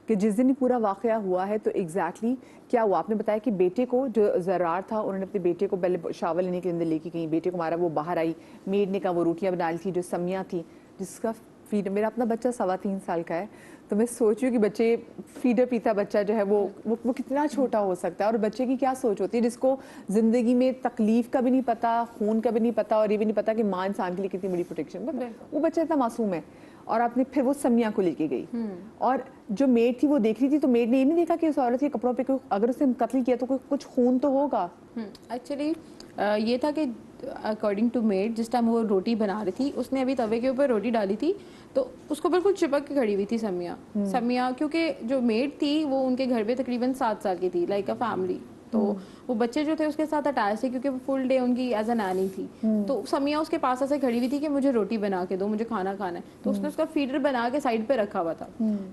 कि जिस दिन पूरा वाक़या हुआ है तो एग्जैक्टली क्या हुआ? आपने बताया कि बेटे को जो ज़रार था उन्होंने अपने बेटे को पहले शावर लेने के अंदर लेके गई, बेटे को मारा, वो बाहर आई, मेड ने कहा वो रोटियां बना ली थी, जो समिया थी जिसका फीड, मेरा अपना बच्चा 3.25 साल का है, तो मैं सोच रही हूँ कि बच्चे फीडर पीता बच्चा जो है वो कितना छोटा हो सकता है, और बच्चे की क्या सोच होती है जिसको ज़िंदगी में तकलीफ़ का भी नहीं पता, खून का भी नहीं पता, और ये भी नहीं पता कि माँ इंसान के लिए कितनी बड़ी प्रोटेक्शन, वो बच्चा इतना मासूम है। और आपने फिर वो समिया को लेके गई, और जो मेड थी वो देख रही थी, तो मेड ने ये नहीं देखा कि उस औरत के कपड़ों पे कोई, अगर उसने कत्ल किया तो कुछ खून तो होगा। एक्चुअली ये था कि अकॉर्डिंग टू मेड जिस टाइम वो रोटी बना रही थी उसने अभी तवे के ऊपर रोटी डाली थी तो उसको बिल्कुल चिपक के खड़ी हुई थी समिया क्योंकि जो मेड थी वो उनके घर पे तकरीबन 7 साल की थी, लाइक अ फैमिली। तो वो बच्चे जो थे उसके साथ अटैच थे क्योंकि वो फुल डे उनकी एज अ नैनी थी। तो समिया उसके पास ऐसे खड़ी हुई थी कि मुझे रोटी बना के दो, मुझे खाना खाना है। तो उसने उसका फीडर बना के साइड पे रखा हुआ था।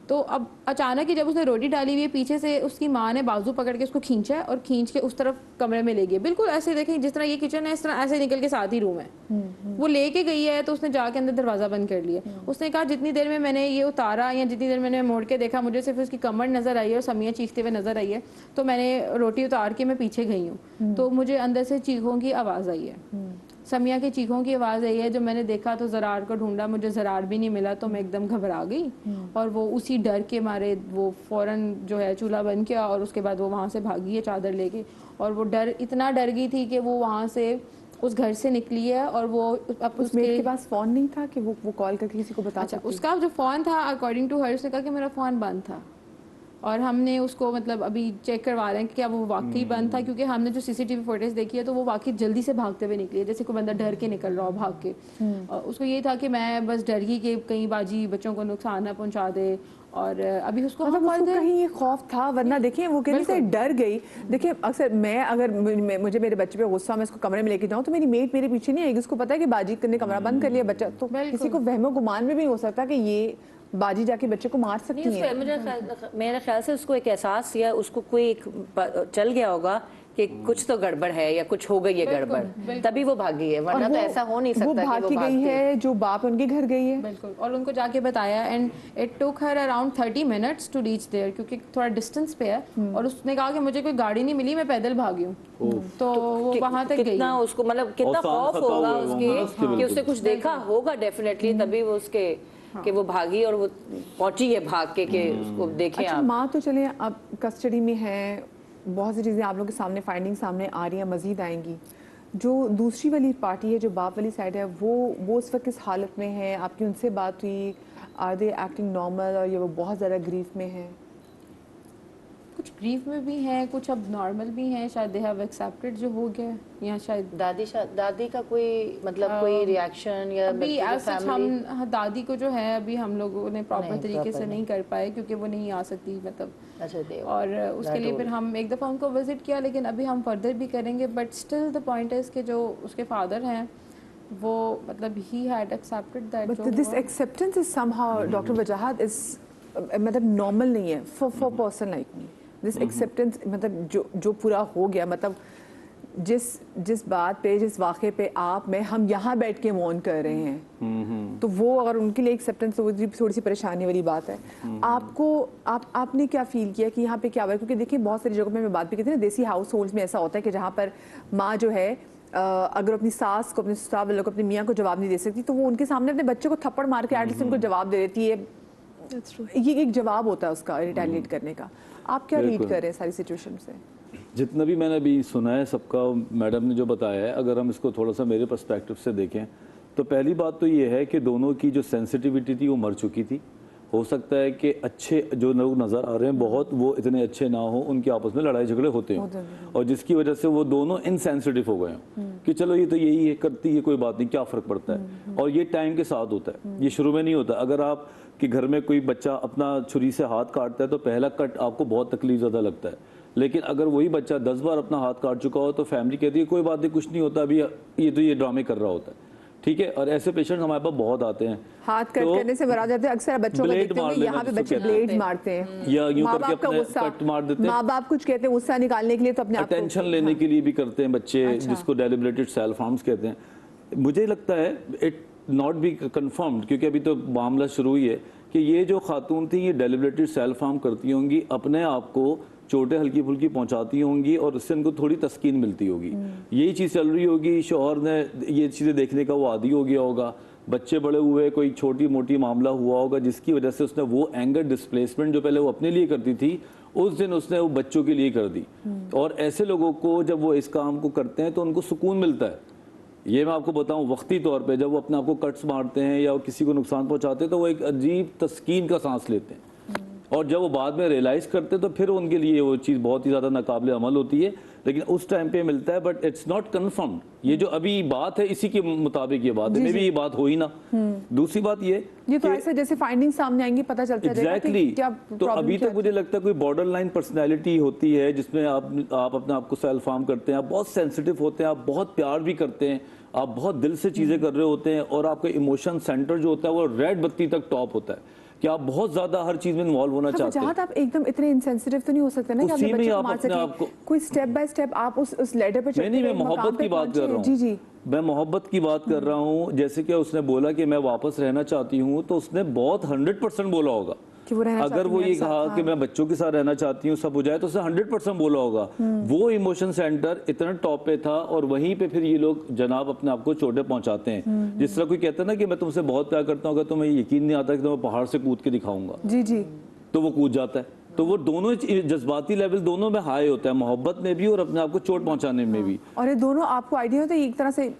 तो अब अचानक ही जब उसने रोटी डाली हुई है, पीछे से उसकी माँ ने बाजू पकड़ के उसको खींचा और खींच के उस तरफ कमरे में ले गई, बिल्कुल ऐसे देखें जिस तरह ये किचन है इस तरह ऐसे निकल के साथ ही रूम है। वो लेके गई है तो उसने जाके अंदर दरवाजा बंद कर लिया। उसने कहा जितनी देर में मैंने ये उतारा या जितनी देर मैंने मोड़ के देखा मुझे सिर्फ उसकी कमर नजर आई है और समिया चीखते हुए नजर आई है, तो मैंने रोटी उतार के मैं पीछे गई हूँ तो मुझे अंदर से चीखों की आवाज़ आई है। समिया की चीखों की आवाज़ आई है। जब मैंने देखा तो ज़रार को ढूंढा, मुझे ज़रार भी नहीं मिला, तो मैं एकदम घबरा गई और वो उसी डर के मारे वो फ़ौरन जो है चूल्हा बंद किया और उसके बाद वो वहाँ से भागी है चादर लेके। और वो इतना डर गई थी कि वो वहाँ से उस घर से निकली है और वो अब उस मेड के पास फ़ोन नहीं था कि वो कॉल करके किसी को बता अच्छा, उसका जो फ़ोन था अकॉर्डिंग टू हर उसने कहा कि मेरा फ़ोन बंद था और हमने उसको मतलब अभी चेक करवा रहे हैं कि क्या वो वाकई बंद था, क्योंकि हमने जो सीसीटीवी फुटेज देखी है तो वो वाकई जल्दी से भागते हुए निकली है, जैसे कोई बंदा डर के निकल रहा हो भाग के। उसको ये था कि मैं बस डर गई कि कहीं बाजी बच्चों को नुकसान ना पहुंचा दे, और अभी उसको मतलब उसको कहीं ये खौफ था, वरना देखिए वो कहने से डर गई। देखिए अक्सर मैं अगर मुझे मेरे बच्चे पे गुस्सा, मैं इसको कमरे में लेके जाऊँ तो मेरी मेट मेरे पीछे नहीं आएगी, उसको पता है कि बाजी ने कमरा बंद कर लिया, बच्चा तो किसी को वहमो गुमान में भी हो सकता कि ये बाजी जाके बच्चे को मार सकती है। मेरे ख्याल से उसको एक एहसास या उसको कोई चल गया होगा कि कुछ तो गड़बड़ है या कुछ हो गई है गड़बड़, तभी वो भागी है, वरना तो ऐसा हो नहीं सकता। वो भाग के गई है, जो बाप उनके घर गई है, बिल्कुल, और उनको जाके बताया and it took her around 30 minutes to reach there, क्योंकि थोड़ा डिस्टेंस पे है। और उसने कहा कि मुझे कोई गाड़ी नहीं मिली, मैं पैदल भागी हूँ। तो वो वहाँ तक गई। कितना उसको मतलब कितना खौफ होगा उसके कि उसने कुछ देखा होगा डेफिनेटली, तभी वो उसके कि वो भागी और वो पहुंची है भाग के कि उसको देखें। अच्छा, माँ तो चले अब कस्टडी में है, बहुत सी चीज़ें आप लोगों के सामने फाइंडिंग सामने आ रही हैं, मज़ीद आएंगी। जो दूसरी वाली पार्टी है, जो बाप वाली साइड है, वो उस वक्त किस हालत में है? आपकी उनसे बात हुई? आर दे एक्टिंग नॉर्मल, और ये वो बहुत ज़्यादा ग्रीफ में है? कुछ ग्रीफ में भी हैं, कुछ अब नॉर्मल भी हैं, शायद दे हैव एक्सेप्टेड जो हो गया, या शायद दादी का कोई मतलब कोई रिएक्शन या अभी हम दादी को जो है अभी हम लोगों ने प्रॉपर तरीके से नहीं कर पाए क्योंकि वो नहीं आ सकती मतलब। अच्छा, और उसके लिए फिर हम एक दफ़ा उनको विजिट किया, लेकिन अभी हम फर्दर भी करेंगे। But still the point is कि जो उसके फादर हैं वो मतलब he had accepted that. But this acceptance is somehow doctor Wajahat is मतलब नॉर्मल नहीं है for person like me. This acceptance मतलब जो पूरा हो गया, मतलब जिस बात पे, जिस वाक़े पे आप मैं हम यहाँ बैठ के मौन कर रहे हैं, तो वो अगर उनके लिए एक्सेप्टेंस तो थोड़ी सी परेशानी वाली बात है। आपने क्या फील किया कि यहाँ पे क्या हुआ है? क्योंकि देखिए बहुत सारी जगहों पे मैं बात भी की थी ना, देसी हाउस होल्ड्स में ऐसा होता है कि जहाँ पर माँ जो है अगर अपनी सास को, अपने ससुराल वालों को, अपनी मियाँ को जवाब नहीं दे सकती, तो वो उनके सामने अपने बच्चे को थप्पड़ मार के एटलीस्ट उनको जवाब दे देती है। ये एक जवाब होता है उसका रिटेलिएट करने का। आप क्या रीड कर रहे हैं सारी सिचुएशन से? जितना भी मैंने अभी सुना है सबका, मैडम ने जो बताया है, अगर हम इसको थोड़ा सा मेरे पर्सपेक्टिव से देखें तो पहली बात तो ये है कि दोनों की जो सेंसिटिविटी थी वो मर चुकी थी। हो सकता है कि अच्छे जो लोग नज़र आ रहे हैं बहुत, वो इतने अच्छे ना हो, उनके आपस में लड़ाई झगड़े होते हैं और जिसकी वजह से वो दोनों इनसेंसिटिव हो गए हैं कि चलो ये तो यही है, करती है, कोई बात नहीं, क्या फ़र्क पड़ता है। और ये टाइम के साथ होता है, ये शुरू में नहीं होता। अगर आप कि घर में कोई बच्चा अपना छुरी से हाथ काटता है तो पहला कट आपको बहुत तकलीफ ज़्यादा लगता है, लेकिन अगर वही बच्चा 10 बार अपना हाथ काट चुका हो तो फैमिली कहती है कोई बात नहीं, कुछ नहीं होता, अभी ये ड्रामे कर रहा होता है, ठीक है। और ऐसे पेशेंट हमारे पास बहुत आते हैं। हाथ कट करने से बरा जाते हैं, अक्सर बच्चों को देखते हैं यहाँ पे बच्चे ब्लेड मारते हैं या यूं करके अपने कट मार देते हैं। माँ बाप कुछ कहते हैं गुस्सा निकालने के लिए, तो अपने अटेंशन लेने के लिए भी करते हैं बच्चे, जिसको डेलिब्रेटेड सेल्फ हार्म्स कहते हैं। मुझे लगता है इट नॉट बी कंफर्म्ड, क्योंकि अभी तो मामला शुरू ही है कि ये जो खातून थी ये डेलिबरेटली सेल्फ हार्म करती होंगी, अपने आप को चोटें हल्की फुल्की पहुंचाती होंगी और उससे उनको थोड़ी तस्कीन मिलती होगी। यही चीज़ चल रही होगी, शौहर ने ये चीज़ें देखने का वो आदी हो गया होगा, बच्चे बड़े हुए, कोई छोटी मोटी मामला हुआ होगा जिसकी वजह से उसने वो एंगर डिस्प्लेसमेंट जो पहले वो अपने लिए करती थी उस दिन उसने वो बच्चों के लिए कर दी। और ऐसे लोगों को जब वो इस काम को करते हैं तो उनको सुकून मिलता है। ये मैं आपको बताऊं, वक्ती तौर पे जब वो अपने आप को कट्स मारते हैं या किसी को नुकसान पहुंचाते हैं तो वो एक अजीब तस्कीन का सांस लेते हैं, और जब वो बाद में रियलाइज करते हैं तो फिर उनके लिए वो चीज़ बहुत ही ज़्यादा नाकाबिल अमल होती है, लेकिन उस टाइम पे मिलता है। But it's not confirmed. ये जो अभी बात है इसी के मुताबिक ये बात है, मे भी ये बात हो ही ना। दूसरी बात ये तो ऐसा जैसे फाइंडिंग सामने आएंगी पता चलता है एग्जैक्टली। तो अभी तक मुझे लगता है कोई बॉर्डर लाइन पर्सनैलिटी होती है जिसमें आप अपने आप को सेल्फ हार्म करते हैं, आप बहुत सेंसिटिव होते हैं, आप बहुत प्यार भी करते हैं, आप बहुत दिल से चीज़ें कर रहे होते हैं, और आपका इमोशन सेंटर जो होता है वो रेड बत्ती तक टॉप होता है कि आप बहुत ज्यादा हर चीज में इन्वॉल्व होना चाहते हैं। आप एकदम इतने इंसेंसिटिव तो नहीं हो सकते ना कि उसी अपने में बच्चे को आप मार अपने आप को कोई स्टेप बाय स्टेप आप उस लेडर पे चलते नहीं, मैं मोहब्बत की बात कर रहा हूँ। जी जी, मैं मोहब्बत की बात कर रहा हूँ। जैसे कि उसने बोला कि मैं वापस रहना चाहती हूँ, तो उसने बहुत 100% बोला होगा कि वो रहना अगर वो ये कहा कि मैं बच्चों के साथ रहना चाहती हूँ, सब हो जाए, तो उसने 100% बोला होगा। वो इमोशन सेंटर इतना टॉप पे था, और वहीं पे फिर ये लोग जनाब अपने आप को चोटें पहुंचाते हैं। जिस तरह कोई कहता है ना कि मैं तुमसे बहुत प्यार करता हूँ, अगर तुम्हें यकीन नहीं आता कि तो मैं पहाड़ से कूद के दिखाऊंगा, जी जी, तो वो कूद जाता है। तो वो दोनों जज्बाती लेवल दोनों में हाई होता है, मोहब्बत में भी और अपने आप को चोट पहुंचाने में भी। और ये दोनों आपको आइडिया होता है एक तरह से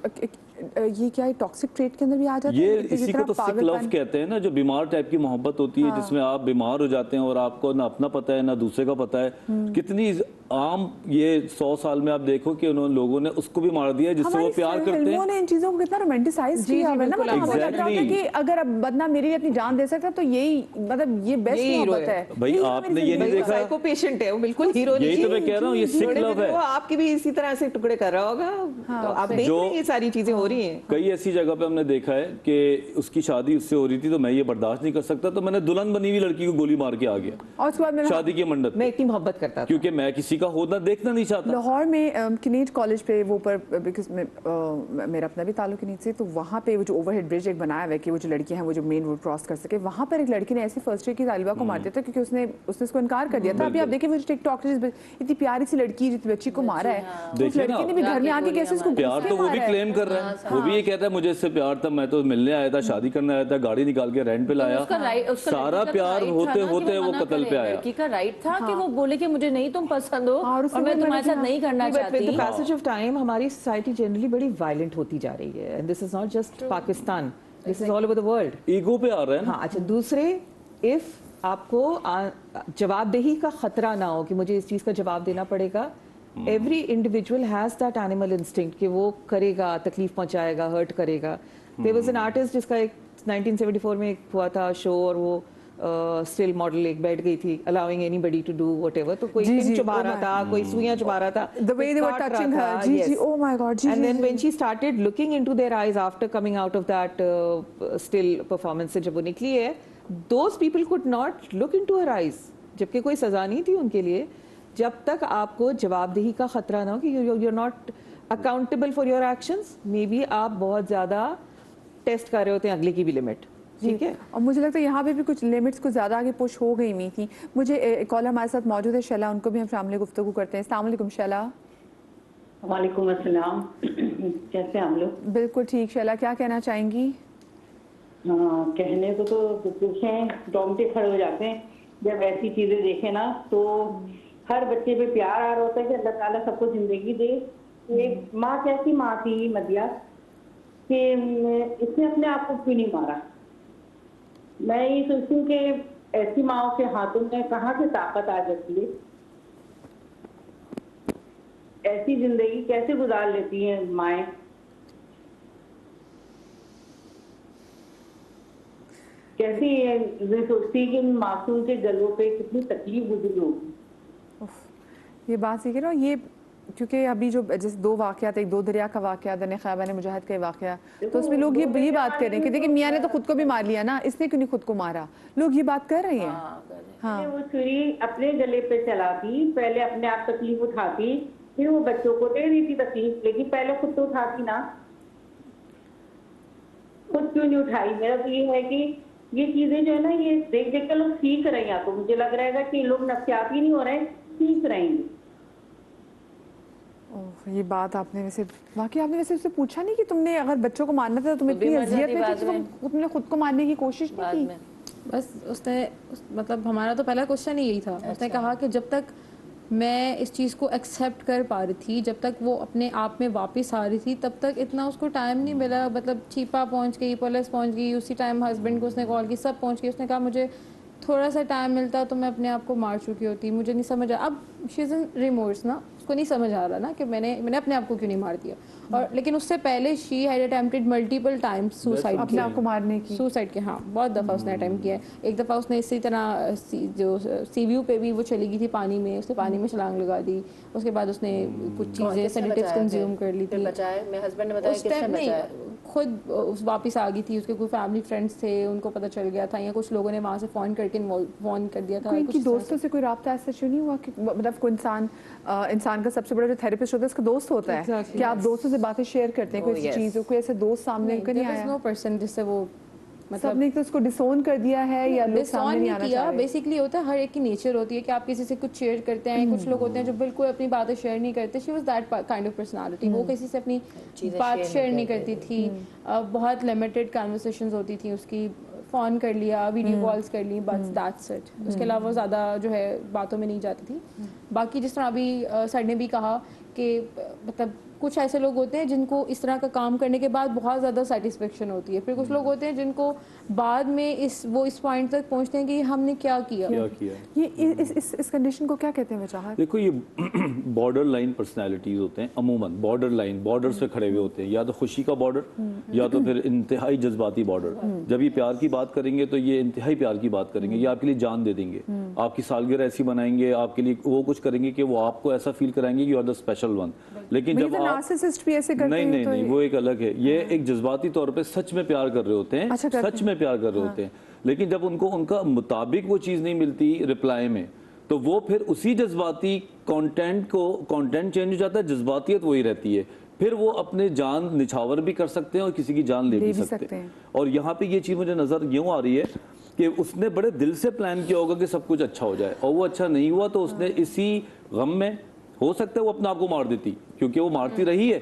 ये क्या है टॉक्सिक ट्रेट के अंदर भी आ जाता है। ये इसी को तो सिक लव कहते हैं ना, जो बीमार टाइप की मोहब्बत होती है, जिसमें आप बीमार हो जाते हैं और आपको ना अपना पता है ना दूसरे का पता है। कितनी आम ये 100 साल में आप देखो कि उन्होंने लोगों ने उसको भी मार दिया जिससे वो प्यार करते हैं। ने इन चीजों को कितना रोमांटिसाइज किया है ना, मतलब हमें लग रहा है कि अगर अब बंदा मेरे लिए अपनी जान दे सकता तो यही मतलब ये बेस्ट मोहब्बत है। भाई आपने ये नहीं देखा, साइको पेशेंट है वो, बिल्कुल हीरो नहीं। यही तो मैं कह रहा हूँ, ये सिक लव है। वो आपकी भी इसी तरह से टुकड़े कर रहा होगा। तो आप देख रहे हैं ये सारी चीजें हो रही हैं। कई ऐसी जगह पे हमने देखा है कि उसकी शादी उससे हो रही थी, तो मैं ये बर्दाश्त नहीं कर सकता, तो मैंने दुल्हन बनी हुई लड़की को गोली मार के आ गया और उसके बाद शादी के मंडप मैं इतनी मोहब्बत करता था, क्योंकि मैं किसी का होना देखना नहीं चाहता। लाहौर में किनेज कॉलेज पे वो पर बिकॉज मेरा अपना भी ताल्लुक किनेज से, तो वहाँ पे वो जो ओवरहेड ब्रिज एक बनाया हुआ है कि वो जो लड़कियां हैं वो जो मेन रोड क्रॉस कर सके, वहाँ पर एक लड़की ने ऐसे फर्स्ट ईयर की तालिबा को मार दिया था क्योंकि उसने उसको इनकार कर दिया था। अभी आप देखिए वो टिकटॉक इतनी प्यारी सी लड़की जितनी बच्ची को मारा है, उस लड़की ने भी घर में आके कैसे उसको प्यार तो वो भी क्लेम कर रहा है, वो भी ये कहता है मुझे इससे प्यार था, मैं तो मिलने आया था, शादी करने आया था, गाड़ी निकाल के रेंट पे लाया, सारा प्यार होते होते वो कत्ल पे आया। लड़की का राइट था कि वो बोले कि मुझे नहीं तुम पसंद हो और मैं तुम्हारे साथ नहीं करना चाहती। With the passage of time हमारी सोसाइटी जनरली बड़ी वायलेंट होती जा रही है, and this is not just Pakistan, this is all over the world. Ego पे आ रहा है ना। हाँ, अच्छा, दूसरे इफ आपको जवाबदेही का खतरा ना हो कि मुझे इस चीज का जवाब देना पड़ेगा, every individual has that animal instinct कि वो करेगा, तकलीफ पहुंचाएगा, हर्ट करेगा। देयर वाज एन आर्टिस्ट जिसका एक 1974 में एक हुआ था शो, और वो स्टिल मॉडल एक बैठ गई थी, allowing anybody to do whatever, तो कोई पिन चुबा रहा था, कोई सुइयां चुबा रहा था, the way they were touching her, ji ji, oh my god, ji, and then when she started looking into their eyes after coming out of that still performance से जब वो निकली है, those people could not look into her eyes, जबकि कोई सजा नहीं थी उनके लिए, जब तक आपको जवाबदेही का खतरा ना हो कि you're not accountable for your actions, may be आप बहुत ज्यादा टेस्ट कर रहे होते हैं अगले की भी लिमिट। ठीक है, और मुझे लगता है यहाँ पे भी कुछ लिमिट्स को ज़्यादा आगे पुश हो गई हुई थी। मुझे एक कॉलर हमारे साथ मौजूद है शैला, उनको भी हम शामिल गुफ्तगू करते हैं। अस्सलाम वालेकुम शैला। वालेकुम अस्सलाम, कैसे हम लोग? बिल्कुल ठीक शैला, क्या कहना चाहेंगी? कहने को तो पूछें रोंगटे खड़े हो जाते हैं जब ऐसी चीजें देखें ना, तो हर बच्चे पे प्यार आ रहा होता है कि अल्लाह ताला सबको जिंदगी दे। एक माँ कैसी माँ थी मदिया कि इसने अपने आप को क्यों नहीं मारा। मैं ये सोचती हूँ कि ऐसी माओ के हाथों में कहाँ से ताकत आ जाती है, ऐसी जिंदगी कैसे गुजार लेती हैं माएँ। कैसी मैं सोचती कि मासूम के गलों पे कितनी तकलीफ गुजरी होगी। ये बात सीख रहे हो, ये क्योंकि अभी जो जैसे दो वाक़यात, एक दो दरिया का वाक़या, दने ख़ैबा ने मुजाहिद का वाक़या, तो उसमें लोग ये बात कर रहे हैं कि देखिए मियाँ ने तो खुद को भी मार लिया ना, इसने क्यों नहीं खुद को मारा, लोग ये बात कर रहे हैं। हाँ, वो छुरी अपने गले पे चलाती, पहले अपने आप तकलीफ उठाती, फिर वो बच्चों को दे रही थी तकलीफ, लेकिन पहले खुद तो उठाती ना, खुद क्यों नहीं उठाई। मेरा तो ये है कि ये चीजें जो है ना, ये देख देख कर लोग सीख रहे हैं। या तो मुझे लग रहा है कि लोग नफ्सियाती नहीं हो रहे हैं, सीख रहे हैं। ओह, ये बात आपने वैसे वाकई आपने वैसे उससे पूछा नहीं कि तुमने अगर बच्चों को मारना था तो तुम खुद भी इतनी मर अजियत जाती में थी बाद कि में। तुमने खुद को मारने की कोशिश बाद नहीं में की? बस उसने मतलब हमारा तो पहला क्वेश्चन ही यही था। उसने कहा कि जब तक मैं इस चीज़ को एक्सेप्ट कर पा रही थी, जब तक वो अपने आप में वापस आ रही थी, तब तक इतना उसको टाइम नहीं मिला। मतलब चीपा पहुंच गई, पुलिस पहुंच गई, उसी टाइम हस्बैंड को उसने कॉल की, सब पहुंच गई। उसने कहा मुझे थोड़ा सा टाइम मिलता तो मैं अपने आप को मार चुकी होती। मुझे नहीं समझ आ, अब शी इज़ इन रिमोर्स ना, उसको नहीं समझ आ रहा ना कि मैंने अपने आप को क्यों नहीं मार दिया। और लेकिन उससे पहले she had attempted multiple times suicide, अपने आप को मारने की। सुसाइड के, हाँ बहुत दफ़ा उसने अटेम्प्ट किया है। एक दफ़ा उसने इसी तरह जो सी व्यू पे भी वो चली गई थी पानी में, उसने पानी में छलांग लगा दी। उसके बाद उसने कुछ चीज़ें सेडेटिव्स कंज्यूम कर ली थी। बचाए, मेरे हस्बैंड ने बताया उस किसने टाइम नहीं, बचाया। खुद वापस आ गई थी। उसके कोई फैमिली फ्रेंड्स थे, उनको पता चल गया था, या कुछ लोगों ने वहाँ से फ़ोन करके फ़ोन कर दिया था। कोई कुछ इनकी इस तरह दोस्तों से कोई राब्ता ऐसा क्यों नहीं हुआ कि मतलब कोई इंसान का सबसे बड़ा जो थेरेपिस्ट होता है उसका दोस्त होता है? Exactly. क्या आप दोस्तों से बातें शेयर करते हैं कोई ऐसी yes. चीज़ हो, कोई ऐसे दोस्त सामने नहीं there was आया? no person जिससे वो मतलब सबने तो उसको डिसोन कर दिया है या लोग डिसऑन सामने नहीं नहीं आना किया। चाह रहे? बेसिकली होता है, हर एक की नेचर होती है कि आप किसी से कुछ शेयर करते हैं। कुछ लोग होते हैं जो बिल्कुल अपनी बातें शेयर नहीं करते। She was that kind of personality. वो किसी से अपनी चीज़ें बात share शेयर नहीं नहीं करती थी। बहुत लिमिटेड कन्वर्सेशंस होती थी उसकी। फ़ोन कर लिया, वीडियो कॉल्स कर ली, बस दैट्स इट। उसके अलावा ज़्यादा जो है बातों में नहीं जाती थी। बाकी जिस तरह अभी सर ने भी कहा कि मतलब कुछ ऐसे लोग होते हैं जिनको इस तरह का काम करने के बाद बहुत ज़्यादा सेटिस्फेक्शन होती है। फिर कुछ लोग होते हैं जिनको बाद में इस पॉइंट तक पहुंचते हैं कि हमने क्या किया। ये इस कंडीशन को क्या कहते हैं वजाहत? देखो, ये बॉर्डर लाइन पर्सनैलिटीज होते हैं। अमूमन बॉर्डर लाइन, बॉर्डर्स पे खड़े हुए होते हैं, या तो खुशी का बॉर्डर या तो फिर इंतहाई जज्बाती बॉर्डर। जब ये प्यार की बात करेंगे तो ये इंतहाई प्यार की बात करेंगे, ये आपके लिए जान दे देंगे, आपकी सालगिरह ऐसी बनाएंगे, आपके लिए वो कुछ करेंगे कि वो आपको ऐसा फील कराएंगे you are the special one. लेकिन जब आप नार्सिसिस्ट भी ऐसे करते हैं नहीं, वो एक अलग है। ये एक जज्बाती तौर पे सच में प्यार कर रहे होते हैं, अच्छा, करते सच में प्यार कर रहे होते हैं। लेकिन जब उनको उनका मुताबिक वो चीज़ नहीं मिलती रिप्लाई में, तो वो फिर उसी जज्बाती कंटेंट चेंज हो जाता है, जज्बातियत वही रहती है। फिर वो अपने जान निछावर भी कर सकते हैं और किसी की जान ले भी सकते हैं। और यहाँ पे ये चीज़ मुझे नज़र यूँ आ रही है कि उसने बड़े दिल से प्लान किया होगा कि सब कुछ अच्छा हो जाए, और वो अच्छा नहीं हुआ तो उसने इसी गम में, हो सकता है वो अपने आप को मार देती, क्योंकि वो मारती रही है,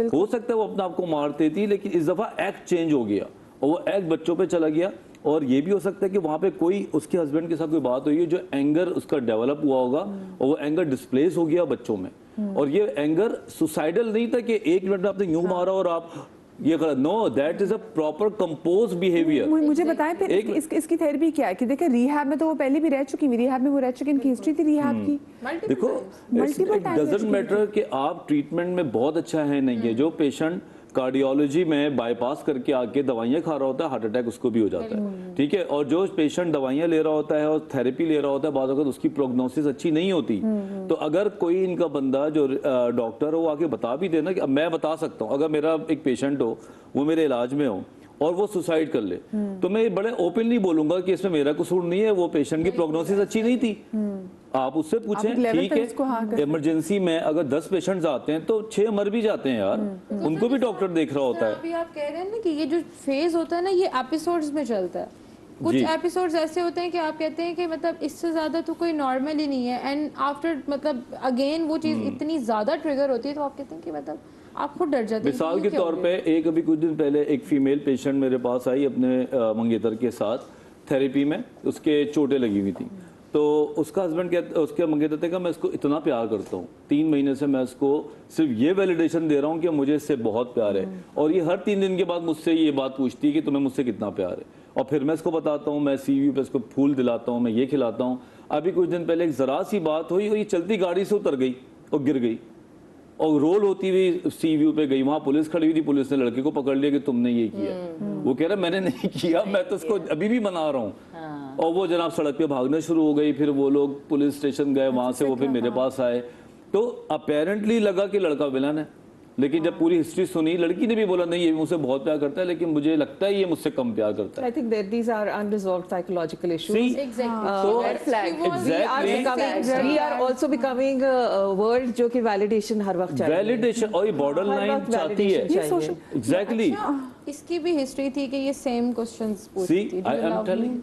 हो सकता है वो अपने आप को मार देती, लेकिन इस दफ़ा एक्ट चेंज हो गया और वो एक्ट बच्चों पे चला गया। और ये भी हो सकता है कि वहाँ पे कोई उसके हस्बैंड के साथ कोई बात हुई है जो एंगर उसका डेवलप हुआ होगा और वो एंगर डिस्प्लेस हो गया बच्चों में। और ये एंगर सुसाइडल नहीं था कि एक मिनट में आपने यूं मारा और आप ये गलत। No, that is a proper compose behaviour. मुझे बताएं फिर इसकी थेरेपी क्या है? कि देखिए रिहैब में तो वो पहले भी रह चुकी, रिहैब में वो रह चुकी, इनकी हिस्ट्री थी रिहैब की। देखो, इट डजंट मैटर कि आप ट्रीटमेंट में बहुत अच्छा है नहीं है। जो पेशेंट कार्डियोलॉजी में बाईपास करके आके दवाइयाँ खा रहा होता है, हार्ट अटैक उसको भी हो जाता है, ठीक है। और जो पेशेंट दवाइयाँ ले रहा होता है और थेरेपी ले रहा होता है, बाद वक्त उसकी प्रोग्नोसिस अच्छी नहीं होती। तो अगर कोई इनका बंदा जो डॉक्टर हो वो आके बता भी देना कि अब मैं बता सकता हूँ, अगर मेरा एक पेशेंट हो, वो मेरे इलाज में हो और वो सुसाइड कर ले, तो मैं बड़े ओपनली बोलूंगा कि इसमें मेरा कसूर नहीं है, वो पेशेंट की प्रोग्नोसिस अच्छी नहीं थी। आप उससे पूछें, ठीक है। इमरजेंसी में अगर 10 पेशेंट्स आते हैं तो 6 मर भी जाते हैं यार, उनको भी डॉक्टर देख रहा होता है। अभी आप कह रहे हैं ना कि ये जो फेज होता है ना, ये एपिसोड्स में चलता है। कुछ एपिसोड्स ऐसे होते हैं कि आप कहते हैं कि मतलब इससे ज्यादा तो कोई नॉर्मल ही नहीं है, एंड आफ्टर मतलब अगेन वो चीज इतनी ज्यादा ट्रिगर होती है तो आप कहते हैं कि मतलब आप खुद डर जाते हैं। मिसाल के तौर पे एक अभी कुछ दिन पहले एक फीमेल पेशेंट मेरे पास आई अपने मंगेतर के साथ थेरेपी में, उसके चोटें लगी हुई थी। तो उसका हस्बैंड उसके मंगेतर थे कि मैं इसको इतना प्यार करता हूँ, 3 महीने से मैं इसको सिर्फ ये वैलिडेशन दे रहा हूँ कि मुझे इससे बहुत प्यार है, और ये हर 3 दिन के बाद मुझसे ये बात पूछती है कि तुम्हें मुझसे कितना प्यार है। और फिर मैं इसको बताता हूँ, मैं सीवी पे इसको फूल दिलाता हूँ, मैं ये खिलाता हूँ। अभी कुछ दिन पहले एक जरा सी बात हुई और ये चलती गाड़ी से उतर गई और गिर गई और रोल होती हुई सी व्यू पे गई। वहां पुलिस खड़ी हुई थी, पुलिस ने लड़के को पकड़ लिया कि तुमने ये किया। वो कह रहा मैंने नहीं किया, मैं तो उसको अभी भी मना रहा हूँ। और वो जनाब सड़क पे भागना शुरू हो गई। फिर वो लोग पुलिस स्टेशन गए, वहां से वो फिर मेरे पास आए। तो अपेरेंटली लगा कि लड़का विलन है, लेकिन जब पूरी हिस्ट्री सुनी, लड़की ने भी बोला नहीं ये मुझसे बहुत प्यार करता है, लेकिन मुझे लगता है ये मुझसे कम प्यार करता है। I think that these are unresolved psychological issues. See, Exactly. so red flag. exactly We are also becoming a world जो कि validation हर वक्त चाहिए। वैलिडेशन, और ये बॉर्डर हर लाइन वक्त चाहती है। validation चाहिए। एग्जैक्टली इसकी भी हिस्ट्री थी कि ये सेम क्वेश्चंस पूछती See, थी। I am telling-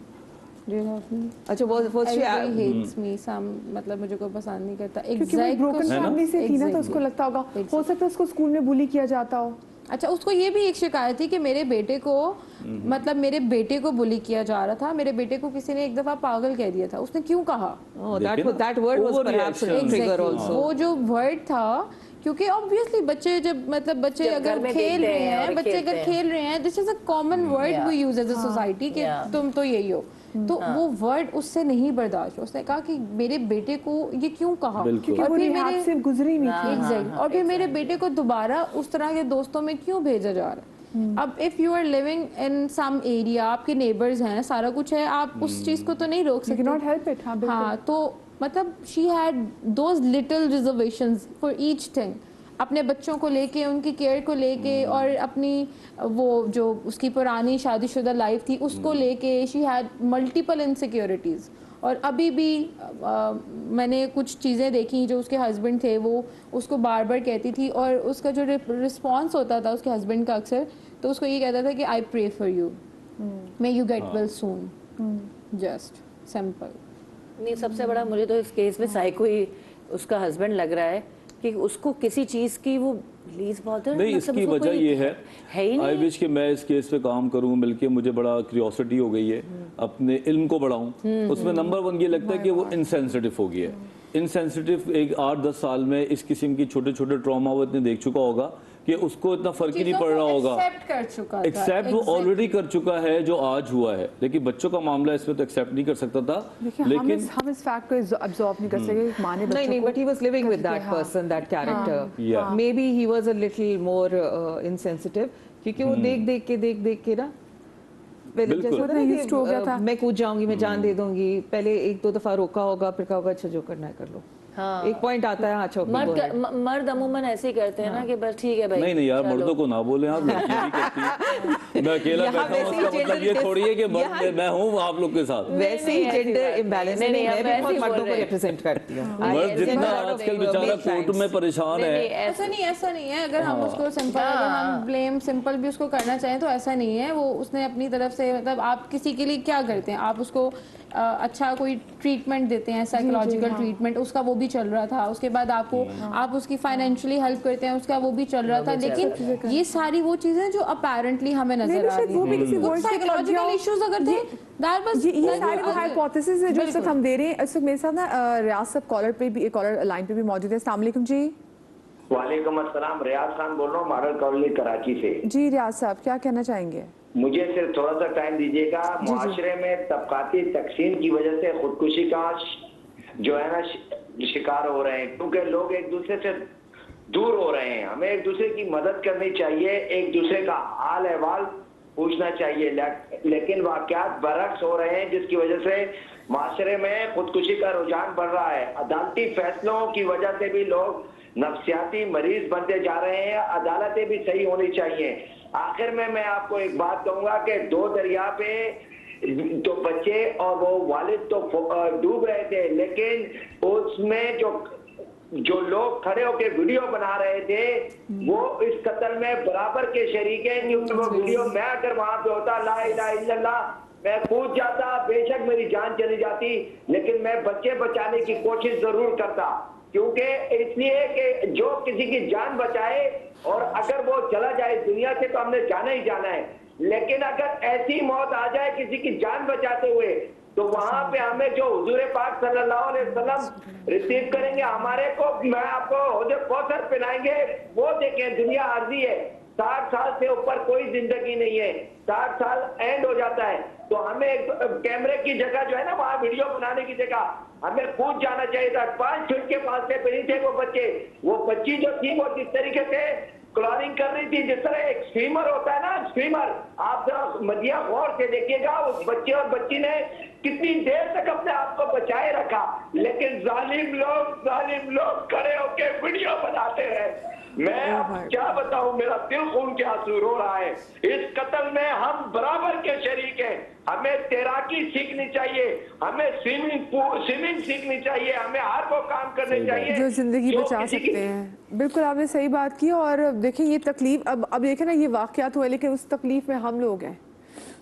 Do you love me? अच्छा वो Everybody hates me. Some मतलब मुझे कोई पसंद नहीं करता। क्योंकि वो Exact ब्रोकन question. फैमिली से थी ना, तो Exactly. उसको लगता होगा हो सकता है उसको स्कूल में बुली किया जाता हो। अच्छा, उसको ये भी एक शिकायत थी कि मेरे बेटे को मतलब मेरे बेटे को बुली किया जा रहा था। मेरे बेटे को किसी ने एक दफा पागल कह दिया था। उसने क्यों कहा? Oh, that word was perhaps a Overreaction. trigger Exactly. also. वो जो वर्ड था, क्योंकि ऑब्वियसली बच्चे जब मतलब बच्चे जब घर अगर में खेल देखते रहे हैं हैं, और बच्चे अगर खेलते हैं। खेल रहे हैं, this is a common word we use as a society कि Yeah. तुम तो यही हो। तो वो वर्ड उससे नहीं बर्दाश्त। उसने कहा कि मेरे बेटे को ये क्यों कहा? बिल्कुल। क्योंकि और वो फिर रिहाब मेरे से गुजरी नहीं थी। एग्जैक्ट और फिर मेरे बेटे को दोबारा उस तरह के दोस्तों में क्यों भेजा जा रहा है? अब if you are living in some area, आपके नेबर्स हैं, सारा कुछ है, आप उस चीज को तो नहीं रोक You सकते। cannot help it, हाँ बिल्कुल। हाँ, तो मतलब she had those little reservations for each thing, अपने बच्चों को लेके, उनकी केयर को लेके, और अपनी वो जो उसकी पुरानी शादीशुदा लाइफ थी उसको लेके शी हैड मल्टीपल इनसिक्योरिटीज़। और अभी भी मैंने कुछ चीज़ें देखी जो उसके हस्बैंड थे वो उसको बार बार कहती थी, और उसका जो रिस्पॉन्स होता था उसके हस्बैंड का अक्सर, तो उसको ये कहता था कि I pray for you, may you get well soon, just simple. नहीं, सबसे बड़ा मुझे तो इस केस में साइको ही उसका हस्बैंड लग रहा है कि उसको किसी चीज की वो प्लीज बहुत नहीं, इसकी वजह ये है ही आई नहीं। विश कि मैं इस केस पे काम करूं, बल्कि मुझे बड़ा क्यूरियोसिटी हो गई है, अपने इल्म को बढ़ाऊं। उसमें नंबर 1 ये लगता है कि वो इनसेंसिटिव हो गया है। इनसेंसिटिव एक 8-10 साल में इस किस्म की छोटे छोटे ट्रॉमा वो इतने देख चुका होगा कि उसको इतना फर्क ही नहीं पड़ रहा होगा। एक्सेप्ट कर चुका था। एक्सेप्ट वो ऑलरेडी कर चुका है जो आज हुआ है, लेकिन बच्चों का मामला इसमें तो एक्सेप्ट नहीं कर सकता था। देखिए लेकिन हम इस फैक्ट को अब्सॉर्ब नहीं कर सके, माँ ने नहीं, बच्चों but he was living with that person, that character. Yeah. Maybe he was a little more insensitive, क्योंकि वो देख के ना पहले बिल्कुल। जैसे होता है ना Used to हो गया था। कि मैं कूद जाऊंगी, मैं जान दे दूंगी, पहले 1-2 दफा रोका होगा, फिर कहा होगा अच्छा जो करना है कर लो। हाँ। एक पॉइंट आता है, अच्छा okay, go ahead. मर्द अमूमन ऐसे ही करते हैं ना कि बस ठीक है भाई। नहीं यार, चलो। मर्दों को ना बोले आप, लड़कियां भी करती हैं। मैं अकेला यहाँ बैठा हूँ, वैसे ही उसका मतलब ये gender थोड़ी है कि यहाँ- मर्द मैं हूँ आप लोग के साथ। वैसे ही नहीं, ऐसी जेंडर बात इम्बैलेंस नहीं, नहीं, हम मैं भी वैसे बहुत ही बोल मर्दों को रहे हैं। रिप्रेजेंट करती हूँ। मर्द जितना आजकल बेचारा कोर्ट में परेशान है, ऐसा नहीं है। अगर हम उसको सिंपल, अगर हम ब्लेम सिंपल भी उसको करना चाहें तो ऐसा नहीं है। वो उसने अपनी तरफ से, मतलब आप किसी के लिए क्या करते हैं, आप उसको अच्छा कोई ट्रीटमेंट देते हैं, साइकोलॉजिकल ट्रीटमेंट, उसका वो भी चल रहा था। उसके बाद आपको आप उसकी फाइनेंशियली हेल्प करते हैं, उसका वो भी चल रहा था। लेकिन ये सारी वो चीजें जो अपेरेंटली हमें नजर आ रही वो भी किसी वर्ड से साइकोलॉजिकल इश्यूज अगर थे, दैट वाज ये सारे वो हाइपोथेसिस है जो इस वक्त हम दे रहे हैं। इस वक्त मेरे साथ ना रियाज साहब कॉलर पे भी, कॉलर लाइन पे भी मौजूद है। अस्सलाम वालेकुम जी। वालेकुम अस्सलाम, रियाज खान बोल रहा हूँ मॉडल कॉलोनी कराची से। जी रियाज साहब, क्या कहना चाहेंगे? मुझे सिर्फ थोड़ा सा टाइम दीजिएगा। मुआशरे में तबकाती तकसीम की वजह से खुदकुशी का जो है ना शिकार हो रहे हैं, क्योंकि लोग एक दूसरे से दूर हो रहे हैं। हमें एक दूसरे की मदद करनी चाहिए, एक दूसरे का हाल अहवाल पूछना चाहिए, लेकिन वाकयात बरक्स हो रहे हैं, जिसकी वजह से माशरे में खुदकुशी का रुझान बढ़ रहा है। अदालती फैसलों की वजह से भी लोग नफ्सियाती मरीज बनते जा रहे हैं। अदालतें भी सही होनी चाहिए। आखिर में मैं आपको एक बात कहूंगा कि 2 दरिया पे तो बच्चे और वो वालिद तो डूब रहे थे, लेकिन उसमें जो लोग खड़े होकर वीडियो बना रहे थे वो इस कत्ल में बराबर के शरीक हैं, क्योंकि वो वीडियो मैं अगर वहां पे होता, ला इलाहा इल्लल्लाह, मैं कूद जाता, बेशक मेरी जान चली जाती, लेकिन मैं बच्चे बचाने की कोशिश जरूर करता, क्योंकि इसलिए कि जो किसी की जान बचाए, और अगर वो चला जाए दुनिया से तो हमने जाना ही जाना है, लेकिन अगर ऐसी मौत आ जाए किसी की जान बचाते हुए, तो वहां पे हमें जो हुजूर पाक सल्लल्लाहु अलैहि वसल्लम रिसीव करेंगे, हमारे को मैं आपको हौज़े कौसर पिलाएंगे, वो देखें। दुनिया आर्जी है, 60 साल से ऊपर कोई जिंदगी नहीं है, 60 साल एंड हो जाता है। तो हमें कैमरे की जगह जो है ना, वहां वीडियो बनाने की जगह हमें कूद जाना चाहिए था। 5 फीट के फासले पे नहीं थे वो बच्चे। वो बच्ची जो थी वो जिस तरीके से क्लॉरिंग कर रही थी। जिस तरह एक स्ट्रीमर होता है ना, स्ट्रीमर, आप जरा मदिया गौर से देखिएगा, उस बच्चे और बच्ची ने कितनी देर तक अपने आप को बचाए रखा, लेकिन जालिम लोग खड़े होके वीडियो बनाते हैं। मैं अब क्या बताऊं, मेरा दिल खून के आंसू रो रहा है। इस कत्ल में हम बराबर के शरीक हैं। हमें तैराकी सीखनी चाहिए, हमें स्विमिंग सीखनी चाहिए, हमें हर वो काम करने चाहिए जो जिंदगी बचा सकते हैं। बिल्कुल आपने सही बात की। और देखिए ये तकलीफ, अब देखें ना, ये वाकयात हुए, लेकिन उस तकलीफ में हम लोग हैं,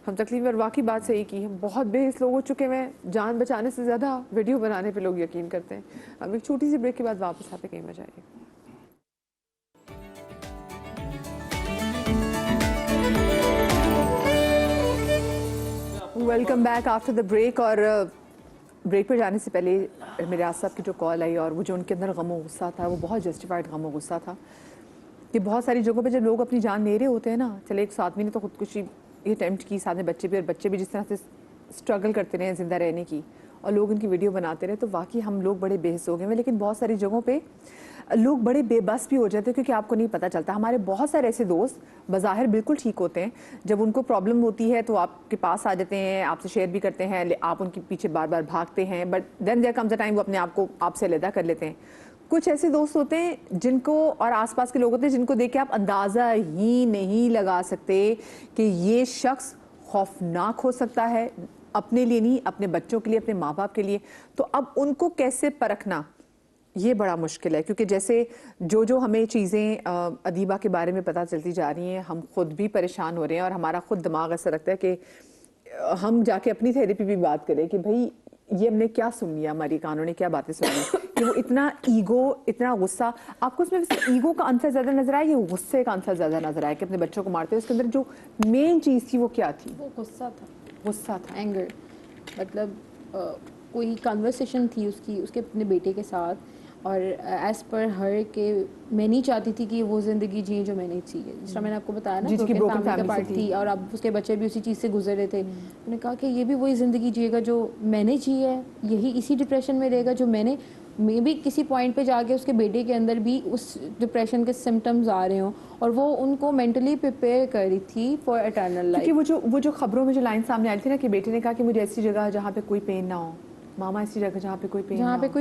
हम तकलीफ में। वाकई बात सही की है, बहुत बेहिस लोग हो चुके हैं, जान बचाने से ज़्यादा वीडियो बनाने पे लोग यकीन करते हैं। अब एक छोटी सी ब्रेक के बाद वापस आते कहीं मजा आएगी। Welcome back after the break. और ब्रेक पर जाने से पहले मेरे आज साहब की जो कॉल आई और वो जो उनके अंदर गम और गुस्सा था, वो बहुत जस्टिफाइड गम और गुस्सा था कि बहुत सारी जगहों पे जब लोग अपनी जान ले रहे होते हैं ना, चले एक आदमी ने तो खुदकुशी अटेम्प्ट की, साथ में बच्चे भी, और बच्चे भी जिस तरह से स्ट्रगल करते रहे ज़िंदा रहने की, और लोग इनकी वीडियो बनाते रहे, तो वाकई हम लोग बड़े बेहिस हो गए हैं। लेकिन बहुत सारी जगहों पे लोग बड़े बेबस भी हो जाते हैं क्योंकि आपको नहीं पता चलता। हमारे बहुत सारे ऐसे दोस्त बज़ाहिर बिल्कुल ठीक होते हैं, जब उनको प्रॉब्लम होती है तो आपके पास आ जाते हैं, आपसे शेयर भी करते हैं, आप उनके पीछे बार बार भागते हैं, but then there comes a time वो अपने आप को आपसे अलग कर लेते हैं। कुछ ऐसे दोस्त होते हैं जिनको, और आसपास के लोग होते हैं जिनको देख के आप अंदाज़ा ही नहीं लगा सकते कि ये शख्स खौफनाक हो सकता है, अपने लिए नहीं, अपने बच्चों के लिए, अपने माँ बाप के लिए। तो अब उनको कैसे परखना, ये बड़ा मुश्किल है, क्योंकि जैसे जो हमें चीज़ें अदीबा के बारे में पता चलती जा रही हैं, हम खुद भी परेशान हो रहे हैं, और हमारा खुद दिमाग ऐसा लगता है कि हम जाके अपनी थेरेपी भी बात करें कि भाई ये हमने क्या सुन लिया, हमारी कानों ने क्या बातें सुनी कि वो इतना ईगो, इतना गुस्सा। आपको उसमें वैसे ईगो का अंतर ज़्यादा नजर आया, ये गुस्से का अंतर ज़्यादा नजर आया कि अपने बच्चों को मारते हैं? उसके अंदर जो मेन चीज़ थी वो क्या थी? वो गुस्सा था, गुस्सा था, एंगर। मतलब कोई कन्वर्सेशन थी उसकी, उसके अपने बेटे के साथ, और एज़ पर हर के मैं नहीं चाहती थी कि वो ज़िंदगी जिए जो मैंने जी है। जिस तरह मैंने आपको बताया ना, जिसकी broken broken family का family पार्ट से थी, और अब उसके बच्चे भी उसी चीज़ से गुजर रहे थे। उन्होंने कहा कि ये भी वही ज़िंदगी जिएगा जो मैंने जी है, यही इसी डिप्रेशन में रहेगा जो मैंने, मे भी किसी पॉइंट पे जाके उसके बेटे के अंदर भी उस डिप्रेशन के सिम्टम्स आ रहे हों, और वो उनको मेंटली प्रिपेयर कर रही थी फॉर एटर्नल लाइफ। क्योंकि वो जो खबरों में जो लाइन सामने आई थी ना कि बेटे ने कहा कि मुझे ऐसी जगह जहाँ पे कोई पेन ना हो, मामा ऐसी जगह जहाँ पे कोई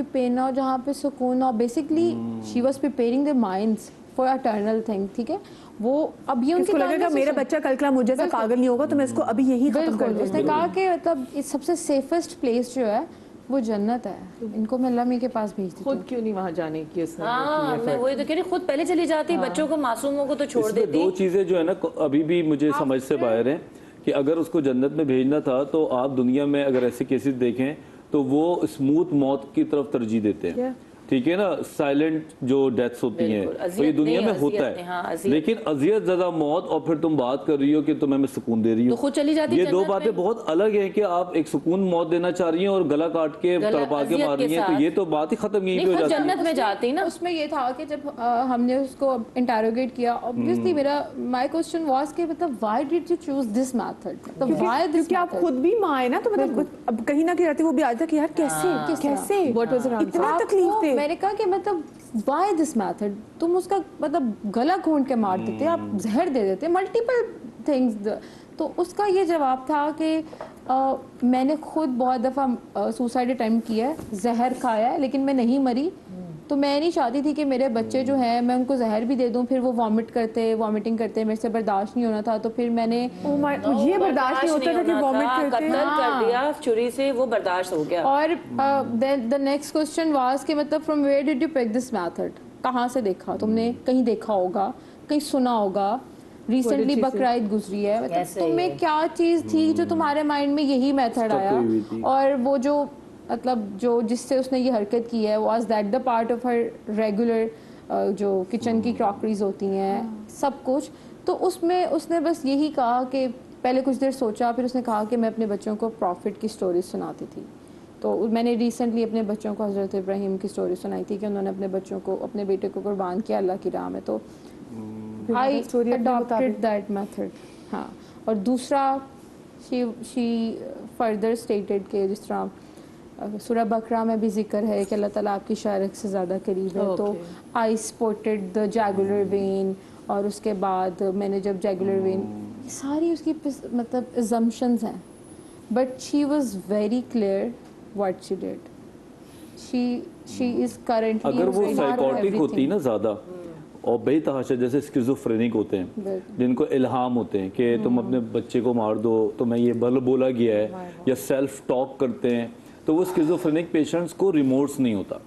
पेन ना हो, जहाँ पे सुकून हो। Basically she was preparing the minds for eternal thing, ठीक है। वो अब ये उनको लगेगा मेरा बच्चा कल का मुझे जैसा पागल नहीं होगा, तो मैं इसको अभी यही खत्म कर दूँ। उसने कहा कि मतलब इस सबसे सेफेस्ट प्लेस जो है वो जन्नत है, इनको मैं अल्लाह के पास भेज दी। खुद क्यों नहीं वहाँ जाने की उसने? हाँ, मैं वही तो कह रही, खुद पहले चली जाती, बच्चों को, मासूमों को तो छोड़ देती। दो चीजें जो है ना अभी भी मुझे समझ से बाहर है कि अगर उसको जन्नत में भेजना था तो आप दुनिया में अगर ऐसे केसेस देखें तो वो स्मूथ मौत की तरफ तरजीह देते हैं, ठीक है ना, साइलेंट जो डेथ्स होती हैं, तो ये दुनिया में होता है। हाँ, लेकिन अजियत ज़्यादा मौत, और फिर तुम बात कर रही हो कि तुम्हें मैं सुकून दे रही हूँ, तो खुद चली जाती। ये दो बातें बहुत अलग हैं कि आप एक सुकून मौत देना चाह रही हैं और गला काट के तड़पा के मार रही हैं, तो ये तो बात ही खत्म यहीं पे हो जाती है। जन्नत में जाती ना। उसमें ये था कि जब हमने उसको इंटरोगेट किया, ऑब्वियसली मेरा माय क्वेश्चन वाज कि मतलब why did you choose this method, मतलब व्हाई दिस, क्योंकि आप खुद भी माँ है ना, तो मतलब अब कहीं ना कहीं रहती वो भी आता कि यार कैसे इतना तकलीफ थे। मैंने कहा कि मतलब व्हाई दिस मेथड, तुम उसका मतलब गला घोंट के मार देते, आप जहर दे देते, मल्टीपल थिंग्स। तो उसका ये जवाब था कि मैंने खुद बहुत दफ़ा सुसाइड अटेम्प्ट किया है, जहर खाया है, लेकिन मैं नहीं मरी। तो मैं नहीं चाहती थी कि मेरे बच्चे जो हैं मैं उनको जहर भी दे दूं, फिर वो वॉमिटिंग करते, मेरे से बर्दाश्त नहीं होना था। तो फिर मैंने ये बर्दाश्त नहीं होता था कि वॉमिट करते, कत्ल कर दिया छुरी से, वो बर्दाश्त हो गया। और द नेक्स्ट क्वेश्चन वाज कि मतलब from where did you pick this method, कहाँ से देखा तुमने? कहीं देखा होगा, कहीं सुना होगा, रिसेंटली बकराईद गुजरी है, मतलब तुम्हें क्या चीज़ थी जो तुम्हारे माइंड में यही मेथड आया? और वो जो मतलब जो जिससे उसने ये हरकत की है, was that the part of her regular जो किचन की क्रॉकरीज होती हैं, सब कुछ। तो उसमें उसने बस यही कहा कि पहले कुछ देर सोचा, फिर उसने कहा कि मैं अपने बच्चों को प्रॉफिट की स्टोरी सुनाती थी। तो मैंने रिसेंटली अपने बच्चों को हज़रत इब्राहिम की स्टोरी सुनाई थी कि उन्होंने अपने बच्चों को, अपने बेटे को कुर्बान किया अल्लाह की राह में। तो आई अडॉप्टेड दैट मेथड। हाँ, और दूसरा शी फर्दर स्टेटेड के जिस तरह सूरह बकरा में भी जिक्र है कि अल्लाह ताला आपकी शारक से ज़्यादा करीब है। तो आई स्पॉटेड द जैगुलर वेन, और उसके बाद मैंने जब रेगुलर वेन, सारी उसकी मतलब assumptions हैं, but she was very clear what she did. She is currently, अगर वो साइकोटिक होती ना ज़्यादा और बेतहाशा, जैसे स्किज़ोफ्रेनिक होते हैं जिनको इल्हाम होते हैं कि तुम अपने बच्चे को मार दो, तो मैं ये बोला गया है, या सेल्फ टॉक करते हैं, तो वो स्किज़ोफ्रेनिक पेशेंट्स को रिमोर्स नहीं होता.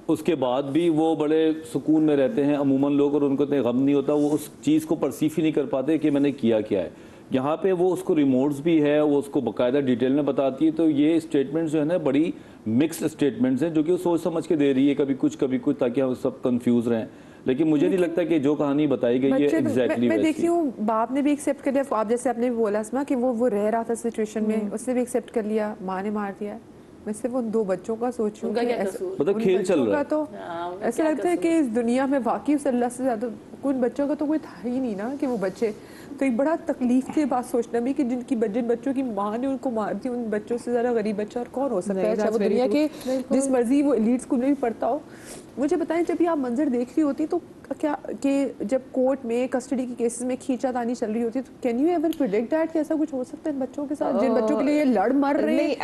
उसके बाद भी वो बड़े सुकून में रहते हैं अमूमन लोग, और उनको इतने गम नहीं होता, वो उस चीज़ को परसीव ही नहीं कर पाते कि मैंने किया क्या है. यहाँ पे वो उसको रिमोर्स भी है, वो उसको बाकायदा डिटेल में बताती है. तो ये स्टेटमेंट्स जो है ना बड़ी मिक्स्ड स्टेटमेंट्स हैं जो कि वो सोच समझ के दे रही है, कभी कुछ ताकि हम सब कंफ्यूज रहें. लेकिन मुझे नहीं लगता कि जो कहानी बताई गई है एग्जैक्टली मैं देख रही हूँ बाप ने भी एक्सेप्ट कर लिया, आप जैसे आपने बोला इसमें कि वो रह रहा था सिचुएशन में, उसने भी एक्सेप्ट कर लिया, माँ ने मार दिया. मैं सिर्फ उन 2 बच्चों का सोच रही हूँ, मतलब खेल चल रहा है. तो ऐसा लगता है कि इस दुनिया में वाकई उस अल्लाह से ज्यादा उन बच्चों का तो कोई था ही नहीं ना कि वो बच्चे. तो एक बड़ा तकलीफ थी बात सोचना भी कि जिन बच्चों की माँ ने उनको मार दी, उन बच्चों से ज़्यादा गरीब बच्चा और कौन हो सकता है, चाहे वो दुनिया के जिस मर्जी वो एलीट स्कूल में भी पढ़ता हो. मुझे बताएं, जब ये आप मंजर देख रही होती तो क्या कि जब कोर्ट में कस्टडी के केसेस में खींचातानी चल रही होती, तो can you ever predict that कि ऐसा कुछ हो सकता है इन बच्चों के साथ, जिन बच्चों के लिए ये लड़ मर रहे हैं?